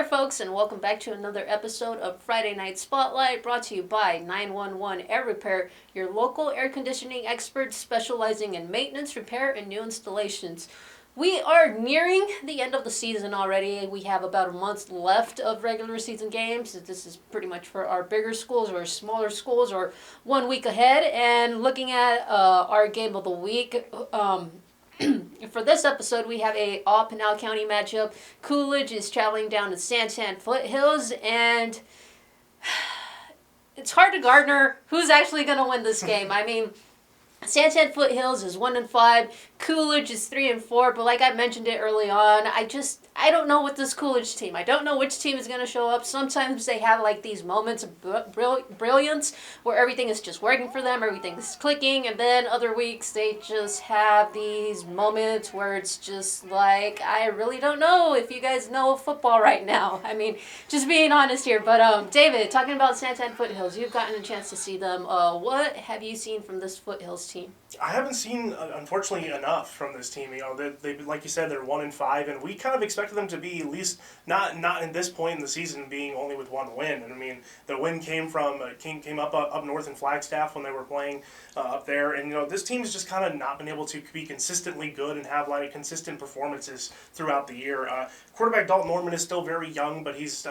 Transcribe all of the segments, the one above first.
there, folks, and welcome back to another episode of Friday Night Spotlight, brought to you by 911 Air Repair, your local air conditioning experts specializing in maintenance, repair, and new installations. We are nearing the end of the season already. We have about a month left of regular season games. This is pretty much for our bigger schools or smaller schools, or 1 week ahead. And looking at our game of the week, for this episode, we have a all Pinal County matchup. Coolidge is traveling down to San Tan Foothills, and it's hard to garner who's actually going to win this game. I mean, San Tan Foothills is 1-5. Coolidge is 3-4. But like I mentioned it early on, I don't know with this Coolidge team. I don't know which team is going to show up. Sometimes they have like these moments of brilliance where everything is just working for them, everything is clicking, and then other weeks they just have these moments where it's just like, I really don't know if you guys know football right now. I mean, just being honest here. But David, talking about San Tan Foothills, you've gotten a chance to see them. What have you seen from this Foothills team? I haven't seen, unfortunately, enough from this team. You know, they like you said, they're 1-5, and we kind of expected them to be at least not in this point in the season being only with one win. And I mean, the win came from came up north in Flagstaff when they were playing up there. And you know, this team's just kind of not been able to be consistently good and have like consistent performances throughout the year. Quarterback Dalton Norman is still very young, but he's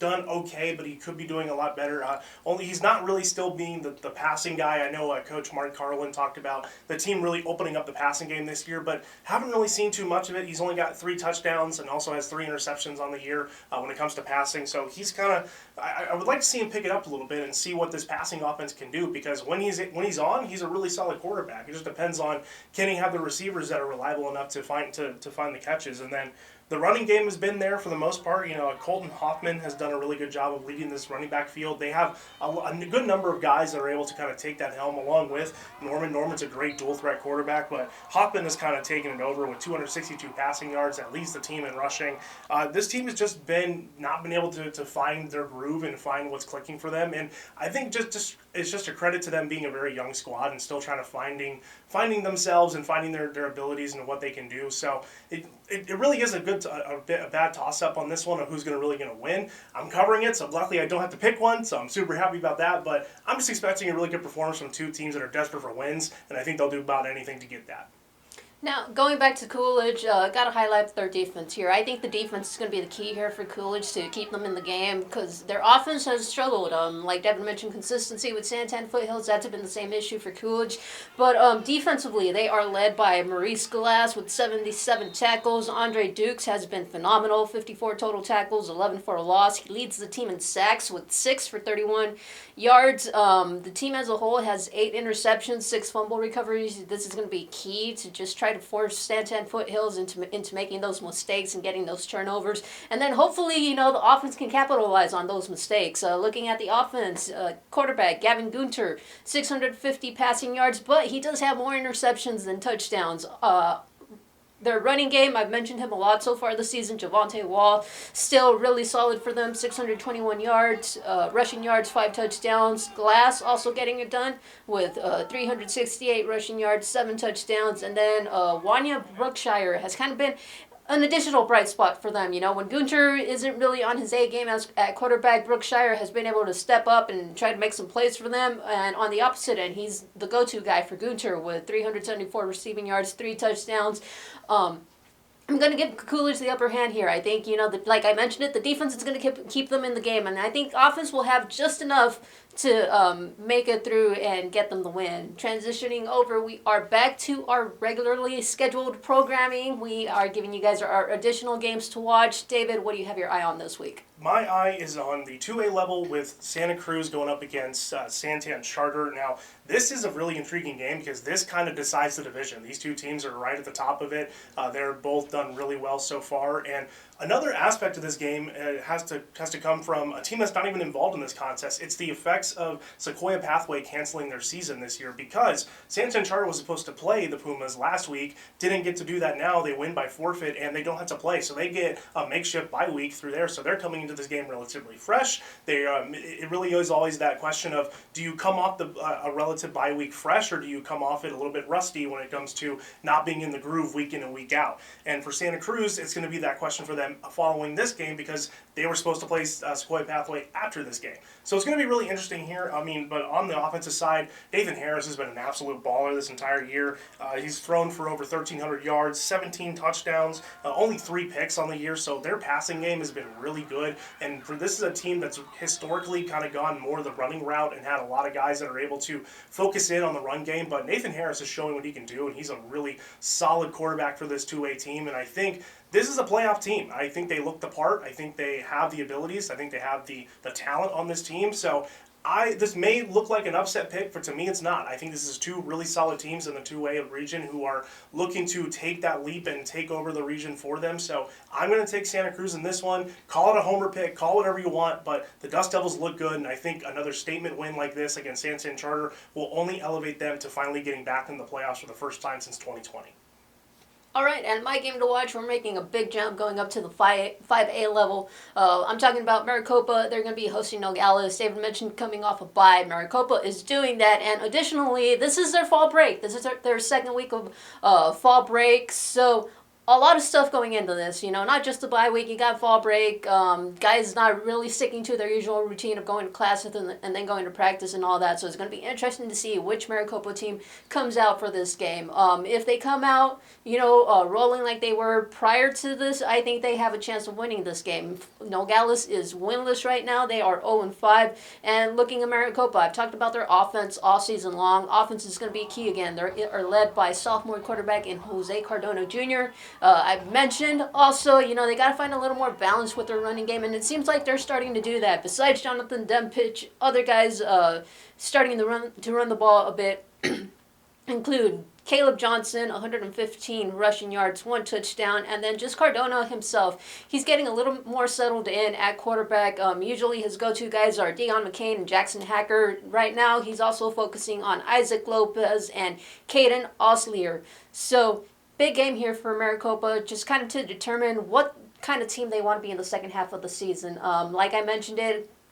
done okay, but he could be doing a lot better. Only he's not really still being the passing guy. I know Coach Mark Carlin talked about the team really opening up the passing game this year, but haven't really seen too much of it. He's only got 3 touchdowns and also has 3 interceptions on the year when it comes to passing. So he's kind of, I would like to see him pick it up a little bit and see what this passing offense can do, because when he's on, he's a really solid quarterback. It just depends on, can he have the receivers that are reliable enough to find the catches. And then the running game has been there for the most part. You know, Colton Hoffman has done a really good job of leading this running back field. They have a good number of guys that are able to kind of take that helm along with Norman. Norman's a great dual threat quarterback, but Hoffman has kind of taken it over with 262 passing yards, that leads the team in rushing. This team has just not been able to find their groove and find what's clicking for them. And I think just it's just a credit to them being a very young squad and still trying to finding themselves and finding their abilities and what they can do. So it really is a bad toss-up on this one of who's really going to win. I'm covering it, so luckily I don't have to pick one, so I'm super happy about that. But I'm just expecting a really good performance from 2 teams that are desperate for wins, and I think they'll do about anything to get that. Now, going back to Coolidge, got to highlight their defense here. I think the defense is going to be the key here for Coolidge to keep them in the game, because their offense has struggled. Like Devin mentioned, consistency with San Tan Foothills, that's been the same issue for Coolidge. But defensively, they are led by Maurice Glass with 77 tackles. Andre Dukes has been phenomenal, 54 total tackles, 11 for a loss. He leads the team in sacks with 6 for 31 yards. The team as a whole has 8 interceptions, 6 fumble recoveries. This is going to be key to just try to force San Tan Foothills into making those mistakes and getting those turnovers. And then hopefully, you know, the offense can capitalize on those mistakes. Looking at the offense, quarterback Gavin Gunter, 650 passing yards, but he does have more interceptions than touchdowns. Their running game, I've mentioned him a lot so far this season. Javonte Wall, still really solid for them, 621 yards, rushing yards, 5 touchdowns. Glass also getting it done with 368 rushing yards, 7 touchdowns. And then Wanya Brookshire has kind of been an additional bright spot for them. You know, when Gunter isn't really on his A game at quarterback, Brookshire has been able to step up and try to make some plays for them. And on the opposite end, he's the go-to guy for Gunter with 374 receiving yards, 3 touchdowns. I'm going to give Coolidge the upper hand here. I think, you know, like I mentioned it, the defense is going to keep them in the game. And I think offense will have just enough to make it through and get them the win. Transitioning over, we are back to our regularly scheduled programming. We are giving you guys our additional games to watch. David, what do you have your eye on this week? My eye is on the 2A level with Santa Cruz going up against San Tan Charter. Now, this is a really intriguing game because this kind of decides the division. These 2 teams are right at the top of it. They're both done really well so far. And another aspect of this game has to come from a team that's not even involved in this contest. It's the effects of Sequoia Pathway canceling their season this year, because San Tan Charter was supposed to play the Pumas last week, didn't get to do that now. They win by forfeit, and they don't have to play. So they get a makeshift bye week through there. So they're coming into this game relatively fresh. It really is always that question of, do you come off a relative bye week fresh, or do you come off it a little bit rusty when it comes to not being in the groove week in and week out? And for Santa Cruz, it's going to be that question for them following this game because they were supposed to play Sequoia Pathway after this game. So it's going to be really interesting here. I mean, but on the offensive side, Nathan Harris has been an absolute baller this entire year. He's thrown for over 1,300 yards, 17 touchdowns, only 3 picks on the year. So their passing game has been really good. And for this is a team that's historically kind of gone more the running route and had a lot of guys that are able to focus in on the run game. But Nathan Harris is showing what he can do, and he's a really solid quarterback for this two-way team. And I think this is a playoff team. I think they look the part. I think they have the abilities. I think they have the talent on this team. So this may look like an upset pick, but to me it's not. I think this is two really solid teams in the two-way region who are looking to take that leap and take over the region for them. So I'm going to take Santa Cruz in this one. Call it a homer pick, call whatever you want, but the Dust Devils look good, and I think another statement win like this against San Tan Charter will only elevate them to finally getting back in the playoffs for the first time since 2020. All right, and my game to watch, we're making a big jump going up to the 5A level. I'm talking about Maricopa. They're going to be hosting Nogales. David mentioned coming off a bye. Maricopa is doing that, and additionally, this is their fall break. This is their second week of fall break, so a lot of stuff going into this, not just the bye week. You got fall break, guys not really sticking to their usual routine of going to class and then going to practice and all that. So it's going to be interesting to see which Maricopa team comes out for this game. If they come out, rolling like they were prior to this, I think they have a chance of winning this game. Nogales is winless right now. They are 0-5. And looking at Maricopa, I've talked about their offense all season long. Offense is going to be key again. They are led by sophomore quarterback in Jose Cardona Jr. I've mentioned also, they got to find a little more balance with their running game, and it seems like they're starting to do that. Besides Jonathan Dempich, other guys starting to run the ball a bit include Caleb Johnson, 115 rushing yards, 1 touchdown, and then just Cardona himself. He's getting a little more settled in at quarterback. Usually his go-to guys are Deion McCain and Jackson Hacker. Right now, he's also focusing on Isaac Lopez and Caden Oslier. So big game here for Maricopa, just kind of to determine what kind of team they want to be in the second half of the season. Like I mentioned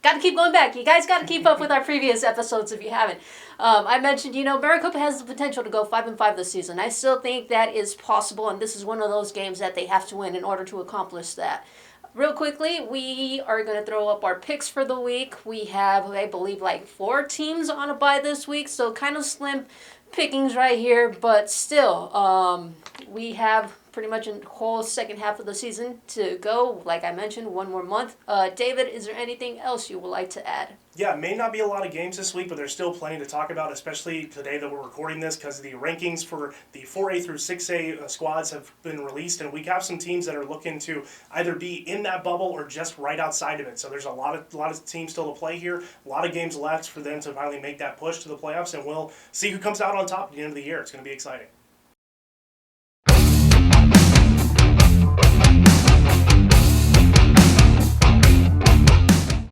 got to keep going back. You guys got to keep up with our previous episodes if you haven't. I mentioned, Maricopa has the potential to go 5-5 this season. I still think that is possible, and this is one of those games that they have to win in order to accomplish that. Real quickly, we are going to throw up our picks for the week. We have, I believe, 4 teams on a bye this week, so kind of slim pickings right here, but still, we have pretty much a whole second half of the season to go. Like I mentioned, 1 more month. David, is there anything else you would like to add? Yeah, it may not be a lot of games this week, but there's still plenty to talk about, especially today that we're recording this, because the rankings for the 4A through 6A squads have been released, and we have some teams that are looking to either be in that bubble or just right outside of it. So there's a lot of teams still to play here, a lot of games left for them to finally make that push to the playoffs, and we'll see who comes out on top at the end of the year. It's going to be exciting.